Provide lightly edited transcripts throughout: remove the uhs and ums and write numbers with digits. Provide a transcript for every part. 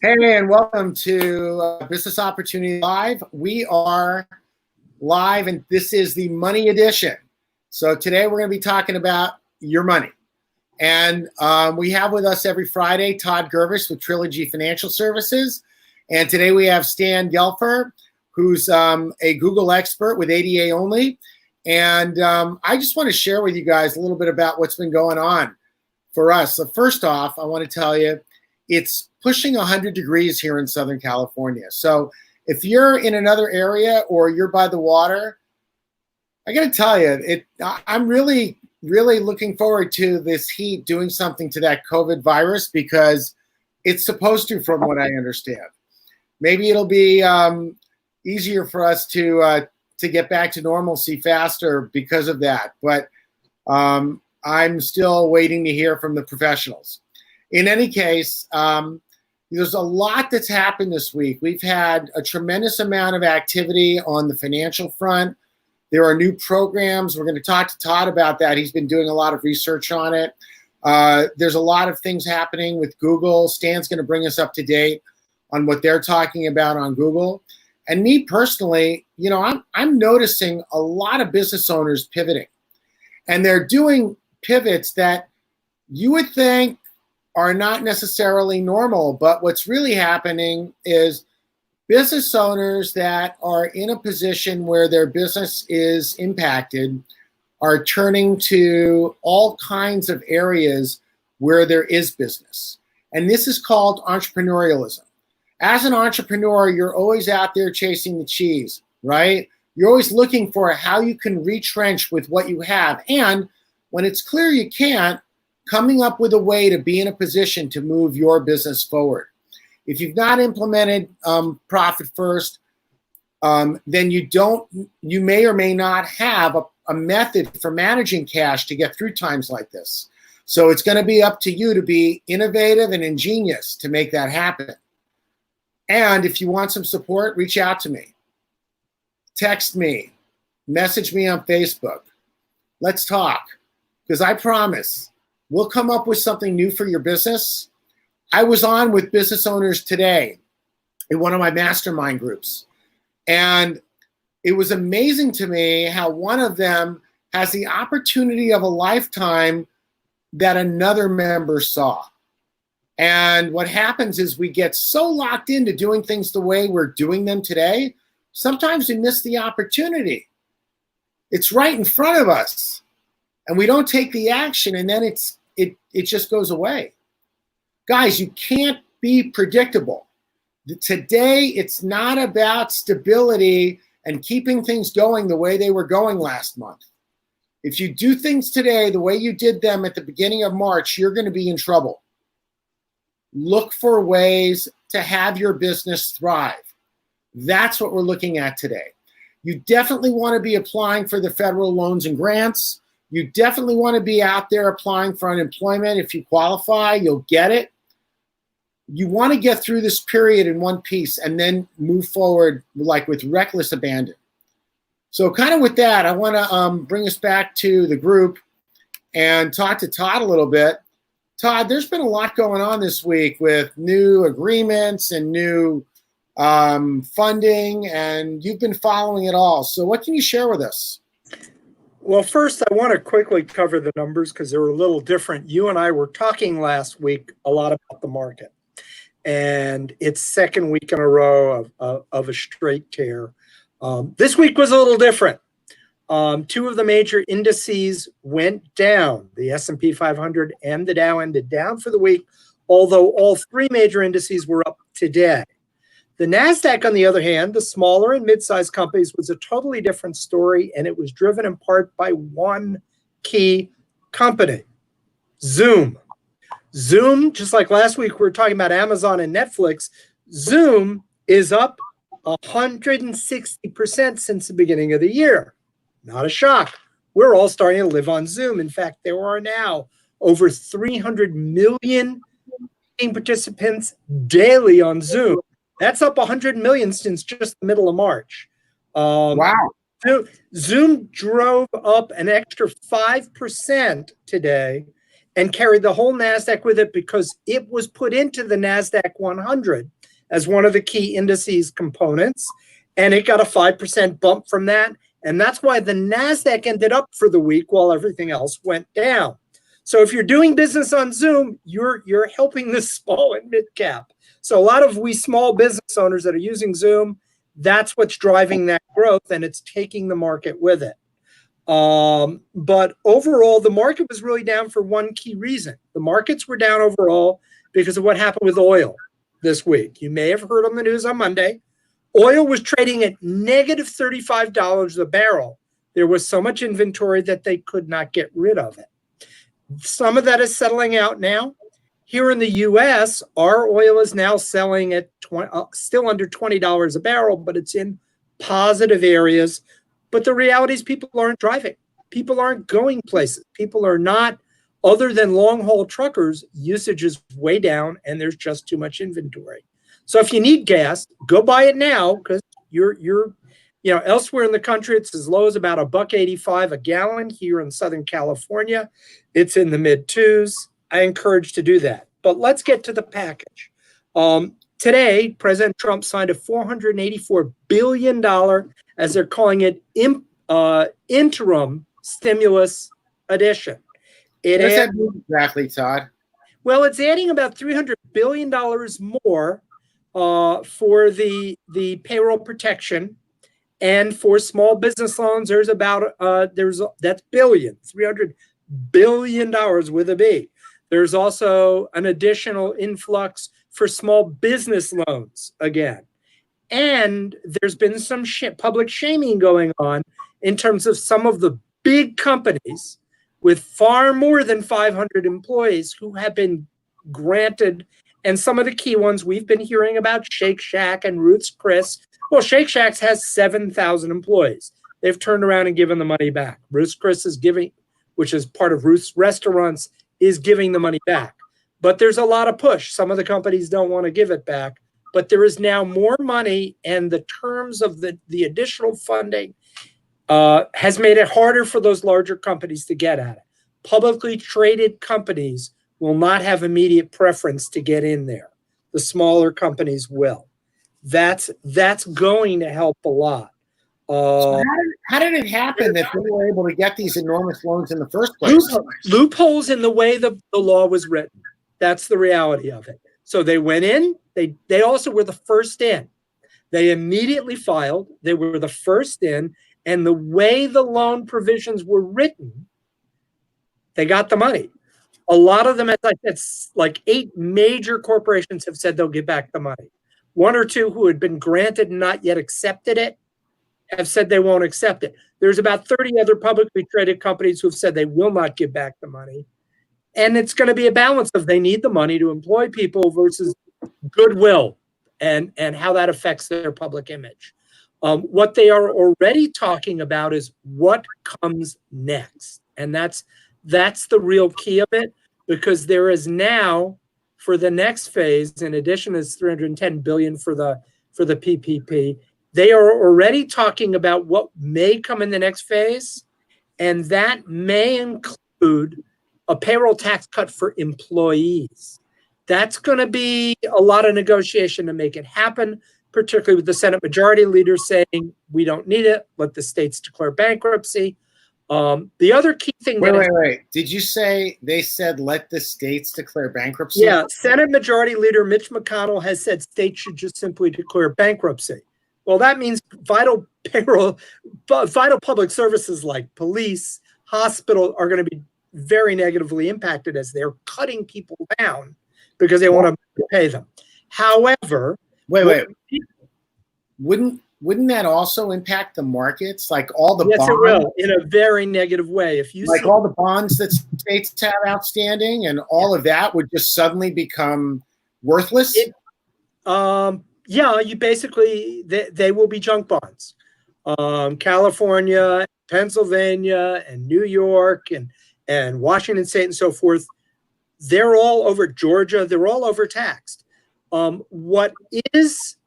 Hey, and welcome to Business Opportunity Live. We are live, and this is the Money Edition. So today we're going to be talking about your money. And we have with us every Friday Todd Gurvis with Trilogy Financial Services. And today we have Stan Gelfer, who's a Google expert with ADA only. And I just want to share with you guys a little bit about what's been going on for us. So first off, I want to tell you, it's pushing 100 degrees here in Southern California. So if you're in another area or you're by the water, I got to tell you, I'm really looking forward to this heat doing something to that COVID virus, because it's supposed to, from what I understand. Maybe it'll be easier for us to get back to normalcy faster because of that. But I'm still waiting to hear from the professionals. In any case, there's a lot that's happened this week. We've had a tremendous amount of activity on the financial front. There are new programs. We're going to talk to Todd about that. He's been doing a lot of research on it. There's a lot of things happening with Google. Stan's going to bring us up to date on what they're talking about on Google. And me personally, I'm noticing a lot of business owners pivoting. And they're doing pivots that you would think are not necessarily normal, but what's really happening is business owners that are in a position where their business is impacted are turning to all kinds of areas where there is business. And this is called entrepreneurialism. As an entrepreneur, you're always out there chasing the cheese, right? You're always looking for how you can retrench with what you have. And when it's clear you can't, coming up with a way to be in a position to move your business forward. If you've not implemented Profit First, then you may or may not have a method for managing cash to get through times like this. So it's going to be up to you to be innovative and ingenious to make that happen. And if you want some support, reach out to me. Text me, message me on Facebook. Let's talk, because I promise we'll come up with something new for your business. I was on with business owners today in one of my mastermind groups, and it was amazing to me how one of them has the opportunity of a lifetime that another member saw. And what happens is we get so locked into doing things the way we're doing them today, sometimes we miss the opportunity. It's right in front of us, and we don't take the action, and then it just goes away. Guys, you can't be predictable. Today, it's not about stability and keeping things going the way they were going last month. If you do things today the way you did them at the beginning of March, you're going to be in trouble. Look for ways to have your business thrive. That's what we're looking at today. You definitely want to be applying for the federal loans and grants. You definitely want to be out there applying for unemployment. If you qualify, you'll get it. You want to get through this period in one piece and then move forward like with reckless abandon. So kind of with that, I want to bring us back to the group and talk to Todd a little bit. Todd, there's been a lot going on this week with new agreements and new funding, and you've been following it all. So what can you share with us? Well, first, I want to quickly cover the numbers because they're a little different. You and I were talking last week a lot about the market, and it's second week in a row of a straight tear. This week was a little different. Two of the major indices went down. The S&P 500 and the Dow ended down for the week, although all three major indices were up today. The NASDAQ, on the other hand, the smaller and mid-sized companies, was a totally different story, and it was driven in part by one key company, Zoom. Zoom, just like last week we were talking about Amazon and Netflix, Zoom is up 160% since the beginning of the year. Not a shock. We're all starting to live on Zoom. In fact, there are now over 300 million participants daily on Zoom. That's up 100 million since just the middle of March. Wow. Zoom drove up an extra 5% today, and carried the whole NASDAQ with it because it was put into the NASDAQ 100 as one of the key indices components. And it got a 5% bump from that. And that's why the NASDAQ ended up for the week while everything else went down. So if you're doing business on Zoom, you're helping the small and mid cap. So a lot of we small business owners that are using Zoom, that's what's driving that growth, and it's taking the market with it. But overall, the market was really down for one key reason. The markets were down overall because of what happened with oil this week. You may have heard on the news on Monday, oil was trading at negative $35 a barrel. There was so much inventory that they could not get rid of it. Some of that is settling out now. Here in the U.S., our oil is now selling at still under $20 a barrel, but it's in positive areas. But the reality is people aren't driving. People aren't going places. People are not, other than long-haul truckers, usage is way down and there's just too much inventory. So if you need gas, go buy it now because you're elsewhere in the country, it's as low as about $1.85 a gallon. Here in Southern California, it's in the mid-2s. I encourage to do that. But let's get to the package. Today, President Trump signed a $484 billion, as they're calling it, interim stimulus addition. What does that mean exactly, Todd? Well, it's adding about $300 billion more for the payroll protection. And for small business loans, there's about that's billion, $300 billion with a B. There's also an additional influx for small business loans again. And there's been some public shaming going on in terms of some of the big companies with far more than 500 employees who have been granted. And some of the key ones we've been hearing about, Shake Shack and Ruth's Chris. Well, Shake Shack has 7,000 employees. They've turned around and given the money back. Ruth's Chris is giving, which is part of Ruth's Restaurants, is giving the money back. But there's a lot of push. Some of the companies don't want to give it back. But there is now more money, and the terms of the additional funding has made it harder for those larger companies to get at it. Publicly traded companies will not have immediate preference to get in there. The smaller companies will. That's going to help a lot. So how did it happen that they were able to get these enormous loans in the first place? Loopholes in the way the law was written. That's the reality of it. So they went in. They also were the first in. They immediately filed. They were the first in. And the way the loan provisions were written, they got the money. A lot of them, as I said, like 8 major corporations have said they'll give back the money. 1 or 2 who had been granted and not yet accepted it have said they won't accept it. There's about 30 other publicly traded companies who have said they will not give back the money. And it's going to be a balance of they need the money to employ people versus goodwill and how that affects their public image. What they are already talking about is what comes next. And that's the real key of it, because there is now, for the next phase, in addition to $310 billion for the PPP, they are already talking about what may come in the next phase, and that may include a payroll tax cut for employees. That's going to be a lot of negotiation to make it happen, particularly with the Senate Majority Leader saying, we don't need it, let the states declare bankruptcy. The other key thing. Wait. Did you say they said let the states declare bankruptcy? Yeah, Senate Majority Leader Mitch McConnell has said states should just simply declare bankruptcy. Well, that means vital public services like police, hospital are going to be very negatively impacted as they're cutting people down because they want to pay them. However, wait. Wouldn't that also impact the markets? Like all the bonds? Yes, it will, in a very negative way. If you all the bonds that states have outstanding and all of that would just suddenly become worthless? You basically, they will be junk bonds. California, Pennsylvania, and New York, and Washington State and so forth, they're all over Georgia. They're all overtaxed. What is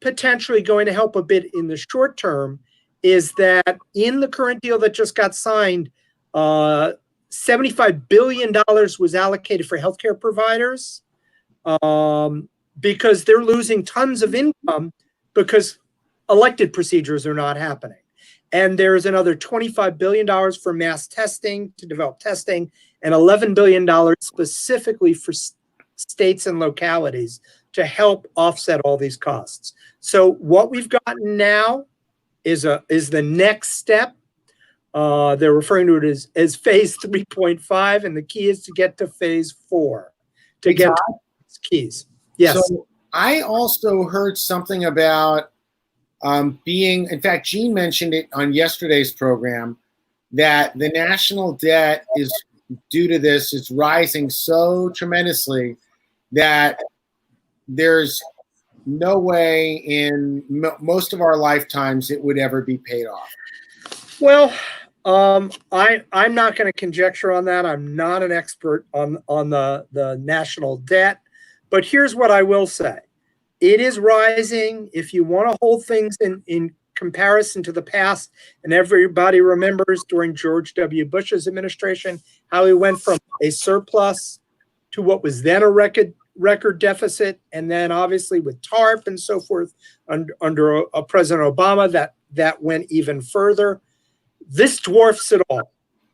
potentially going to help a bit in the short term is that in the current deal that just got signed, $75 billion was allocated for healthcare providers because they're losing tons of income because elected procedures are not happening. And there's another $25 billion for mass testing to develop testing and $11 billion specifically for states and localities to help offset all these costs. So what we've gotten now is the next step. They're referring to it as phase 3.5, and the key is to get to phase 4 to get to these keys. Yes. So I also heard something about in fact, Gene mentioned it on yesterday's program, that the national debt is due to this is rising so tremendously that there's no way in most of our lifetimes it would ever be paid off. Well, I'm not going to conjecture on that. I'm not an expert on the national debt, but here's what I will say. It is rising. If you want to hold things in comparison to the past, and everybody remembers during George W. Bush's administration, how he went from a surplus to what was then a record deficit. And then obviously with TARP and so forth under President Obama, that went even further. This dwarfs it all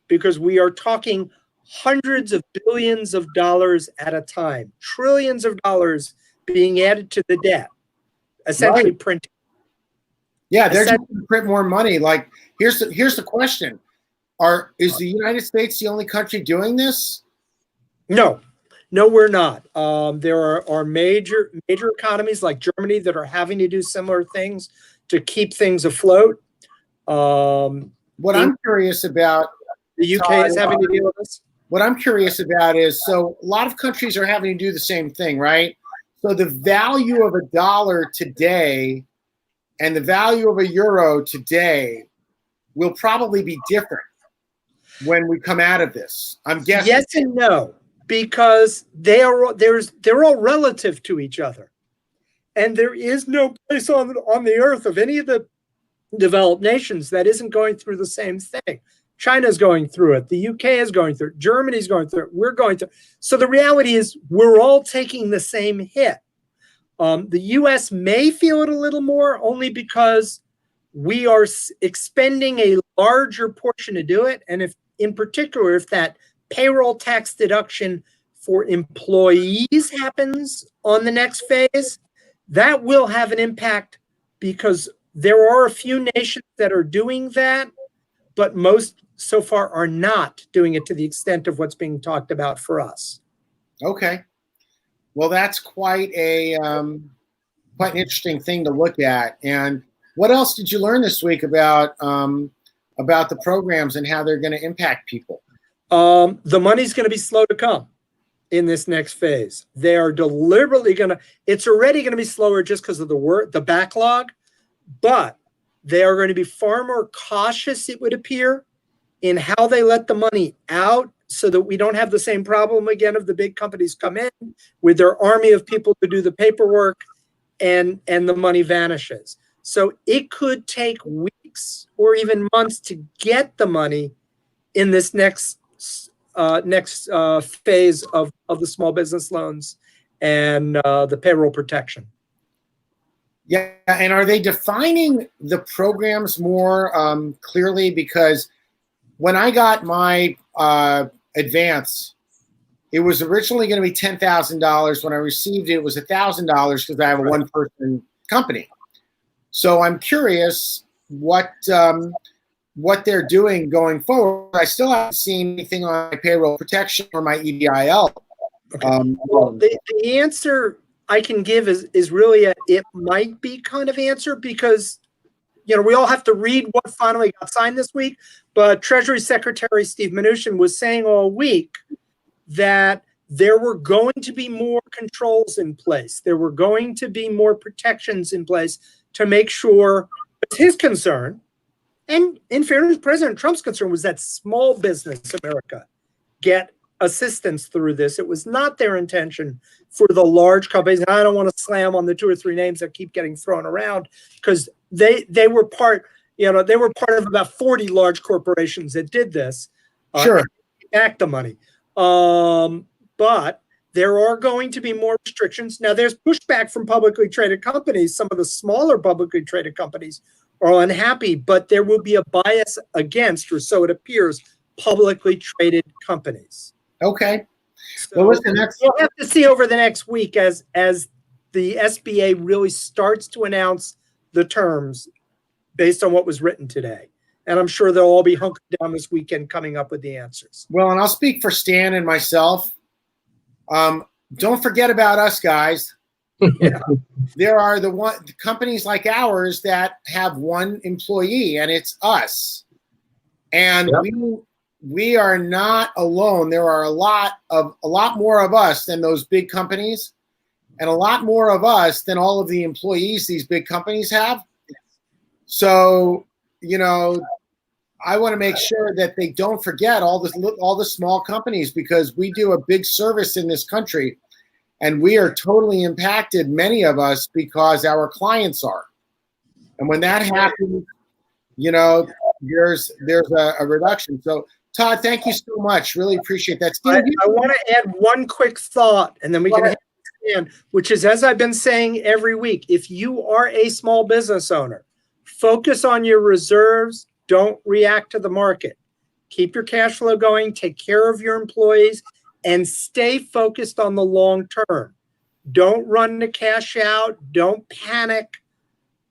because we are talking hundreds of billions of dollars at a time, trillions of dollars being added to the debt, essentially right. Printing. Yeah, they're just going to print more money. Like, here's the question: is the United States the only country doing this? No, we're not. There are major economies like Germany that are having to do similar things to keep things afloat. What I'm curious about, the UK is having to deal with this. What I'm curious about is, so a lot of countries are having to do the same thing, right? So the value of a dollar today and the value of a euro today will probably be different when we come out of this. I'm guessing. Yes and no, because they're all relative to each other, and there is no place on the earth of any of the developed nations that isn't going through the same thing. China's going through it. The UK is going through it. Germany's going through it. We're going through it. So the reality is we're all taking the same hit. The US may feel it a little more only because we are expending a larger portion to do it. And if, in particular, if that payroll tax deduction for employees happens on the next phase, that will have an impact because there are a few nations that are doing that, but most so far are not doing it to the extent of what's being talked about for us. Okay. Well, that's quite an interesting thing to look at. And what else did you learn this week about the programs and how they're going to impact people? The money's going to be slow to come in this next phase. They are deliberately it's already going to be slower just because of the backlog, but they are going to be far more cautious, it would appear, in how they let the money out so that we don't have the same problem again of the big companies come in with their army of people to do the paperwork and the money vanishes. So it could take weeks or even months to get the money in this next phase of the small business loans and the payroll protection. Yeah, and are they defining the programs more clearly? Because when I got my advance, it was originally going to be $10,000. When I received it, it was $1,000 because I have a one-person company. So I'm curious what they're doing going forward. I still haven't seen anything on my payroll protection or my EIL. Okay. Well, the answer I can give is really it might be kind of answer because we all have to read what finally got signed this week. But Treasury Secretary Steve Mnuchin was saying all week that there were going to be more controls in place. There were going to be more protections in place to make sure it's his concern. And in fairness, President Trump's concern was that small business America get assistance through this. It was not their intention for the large companies. And I don't want to slam on the 2 or 3 names that keep getting thrown around because they were part of about 40 large corporations that did this. Sure. back the money. But there are going to be more restrictions. Now, there's pushback from publicly traded companies. Some of the smaller publicly traded companies are unhappy, but there will be a bias against, or so it appears, publicly traded companies. Okay. So Well, listen, we'll have to see over the next week as the SBA really starts to announce the terms based on what was written today. And I'm sure they'll all be hunkered down this weekend coming up with the answers. well, and I'll speak for Stan and myself. Don't forget about us, guys. Yeah. There are the companies like ours that have one employee, and it's us. And we are not alone. There are a lot more of us than those big companies, and a lot more of us than all of the employees these big companies have. So, you know, I want to make sure that they don't forget all the small companies, because we do a big service in this country, and we are totally impacted, many of us, because our clients are. And when that happens, you know, there's a reduction. So, Todd, thank you so much. Really appreciate that. I want to add one quick thought, and then we can end, which is, as I've been saying every week, if you are a small business owner, focus on your reserves. Don't react to the market. Keep your cash flow going. Take care of your employees, and stay focused on the long term. Don't run to cash out. Don't panic,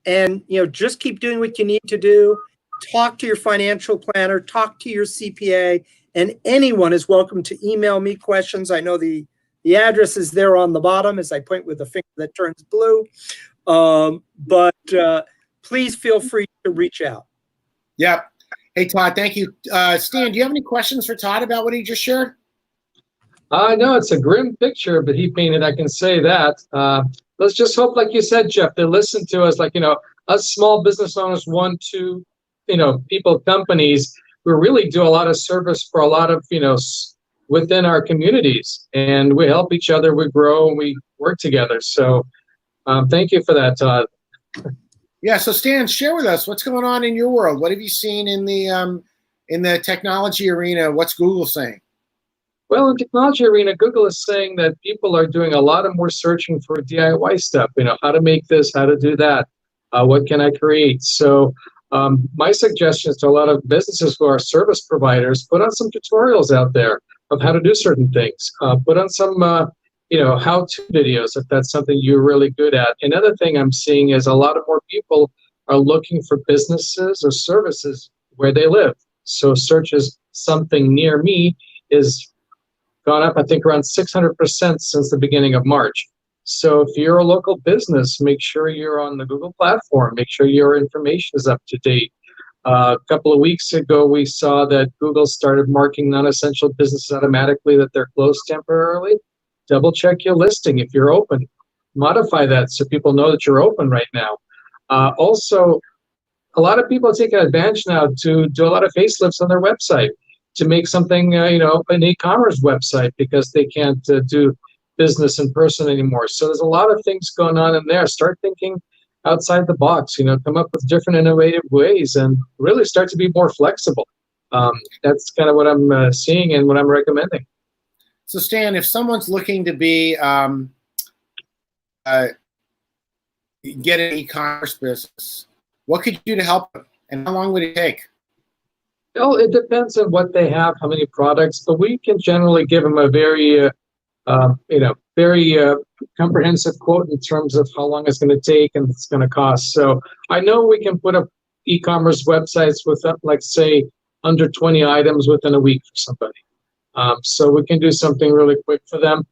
and just keep doing what you need to do. Talk to your financial planner. Talk to your CPA, and anyone is welcome to email me questions. I know the address is there on the bottom as I point with the finger that turns blue. But please feel free to reach out. Yep. Hey, Todd, thank you. Stan, do you have any questions for Todd about what he just shared? No, it's a grim picture, but he painted, I can say that. Let's just hope, like you said, Jeff, they listen to us, us small business owners, people, companies, we really do a lot of service for a lot of, within our communities, and we help each other, we grow, and we work together. So thank you for that, Todd. Yeah. So Stan, share with us what's going on in your world. What have you seen in the technology arena? What's Google saying? Well, in technology arena, Google is saying that people are doing a lot of more searching for DIY stuff. How to make this, how to do that, what can I create? So my suggestions to a lot of businesses who are service providers: put on some tutorials out there of how to do certain things. Put on some how-to videos if that's something you're really good at. Another thing I'm seeing is a lot of more people are looking for businesses or services where they live. So searches something near me is gone up, I think, around 600% since the beginning of March. So if you're a local business, make sure you're on the Google platform. Make sure your information is up to date. A couple of weeks ago, we saw that Google started marking non-essential businesses automatically that they're closed temporarily. Double check your listing if you're open. Modify that so people know that you're open right now. Also, a lot of people are taking advantage now to do a lot of facelifts on their website to make something, an e-commerce website, because they can't do business in person anymore. So there's a lot of things going on in there. Start thinking outside the box, come up with different innovative ways and really start to be more flexible. That's kind of what I'm seeing and what I'm recommending. So Stan, if someone's looking to be get an e-commerce business, what could you do to help them, and how long would it take? Well, it depends on what they have, how many products, but we can generally give them a very, very comprehensive quote in terms of how long it's going to take and it's going to cost. So I know we can put up e-commerce websites with, say, under 20 items within a week for somebody. So we can do something really quick for them.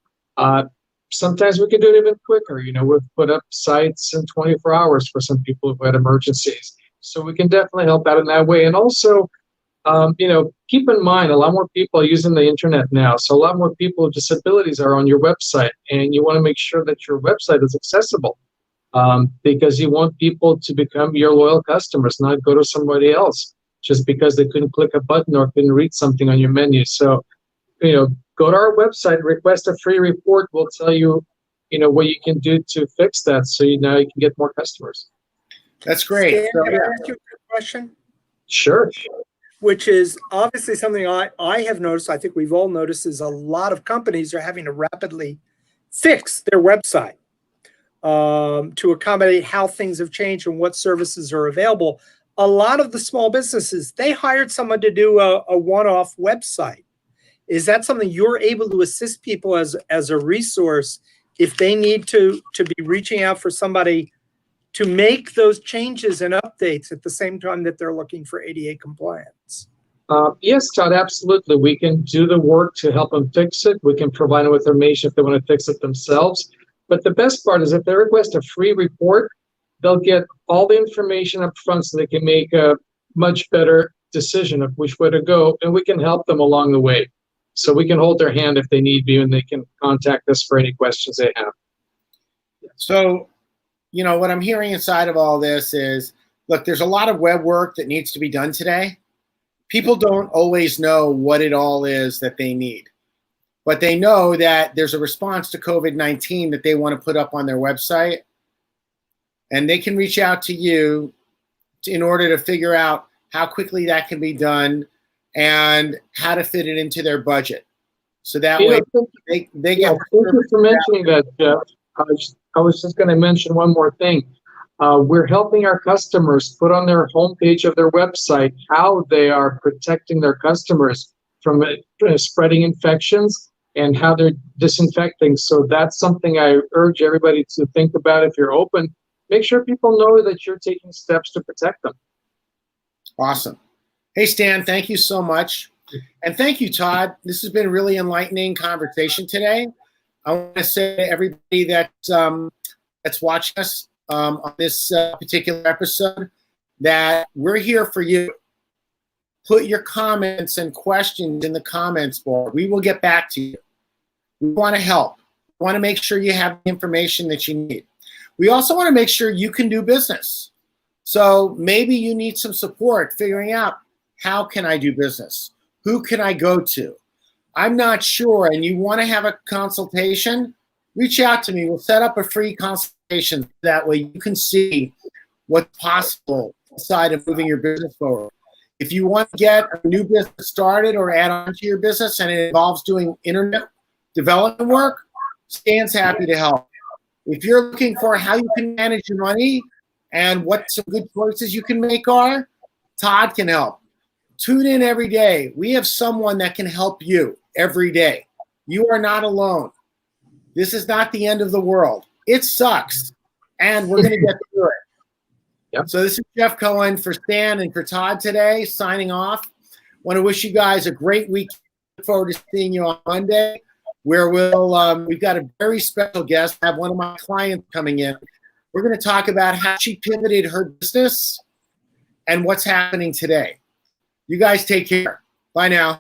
Sometimes we can do it even quicker. We've put up sites in 24 hours for some people who had emergencies. So we can definitely help out in that way. And also, keep in mind, a lot more people are using the internet now. So a lot more people with disabilities are on your website, and you want to make sure that your website is accessible, because you want people to become your loyal customers, not go to somebody else just because they couldn't click a button or couldn't read something on your menu. So, go to our website, request a free report. We'll tell you, what you can do to fix that, so you can get more customers. That's great. Stan, can I ask you a quick question? Sure. which is obviously something I have noticed, I think we've all noticed, is a lot of companies are having to rapidly fix their website to accommodate how things have changed and what services are available. A lot of the small businesses, they hired someone to do a one-off website. Is that something you're able to assist people as a resource if they need to be reaching out for somebody to make those changes and updates at the same time that they're looking for ADA compliance? Yes, Todd, absolutely. We can do the work to help them fix it. We can provide them with information if they want to fix it themselves. But the best part is if they request a free report, they'll get all the information up front so they can make a much better decision of which way to go, and we can help them along the way. So we can hold their hand if they need be, and they can contact us for any questions they have. So, you know, what I'm hearing inside of all this is, look, there's a lot of web work that needs to be done today. People don't always know what it all is that they need, but they know that there's a response to COVID-19 that they want to put up on their website, and they can reach out to you in order to figure out how quickly that can be done and how to fit it into their budget. So that way they get. Thank you for mentioning that, Jeff. I was just going to mention one more thing. We're helping our customers put on their homepage of their website how they are protecting their customers from spreading infections and how they're disinfecting. So that's something I urge everybody to think about. If you're open, make sure people know that you're taking steps to protect them. Awesome. Hey, Stan, thank you so much. And thank you, Todd. This has been a really enlightening conversation today. I want to say to everybody that's watching us on this particular episode that we're here for you. Put your comments and questions in the comments board. We will get back to you. We want to help. We want to make sure you have the information that you need. We also want to make sure you can do business. So maybe you need some support figuring out, how can I do business? Who can I go to? I'm not sure, and you want to have a consultation, reach out to me. We'll set up a free consultation. That way you can see what's possible aside of moving your business forward. If you want to get a new business started or add on to your business and it involves doing internet development work, Stan's happy to help. If you're looking for how you can manage your money and what some good choices you can make are, Todd can help. Tune in every day. We have someone that can help you every day. You are not alone. This is not the end of the world. It sucks, and we're going to get through it. Yep. So this is Jeff Cohen for Stan and for Todd today, signing off. Want to wish you guys a great week. Look forward to seeing you on Monday, where we've got a very special guest. I have one of my clients coming in. We're going to talk about how she pivoted her business and what's happening today. You guys take care. Bye now.